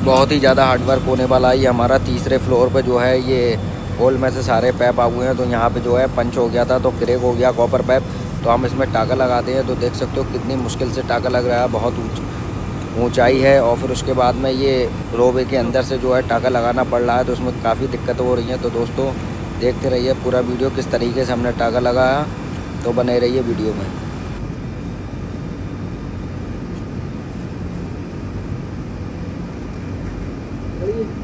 बहुत ही ज़्यादा हार्डवर्क होने वाला है। ये हमारा तीसरे फ्लोर पे जो है ये होल में से सारे पैप आ हुए हैं, तो यहाँ पे जो है पंच हो गया था, तो क्रेक हो गया कॉपर पैप। तो हम इसमें टाका लगाते हैं, तो देख सकते हो कितनी मुश्किल से टाका लग रहा है। बहुत ऊंचाई है और फिर उसके बाद में ये रोबे के अंदर से जो है टाका लगाना पड़ रहा है, तो उसमें काफ़ी दिक्कत हो रही है। तो दोस्तों देखते रहिए पूरा वीडियो किस तरीके से हमने टाका लगाया, तो बने रहिए वीडियो में। बढ़िया।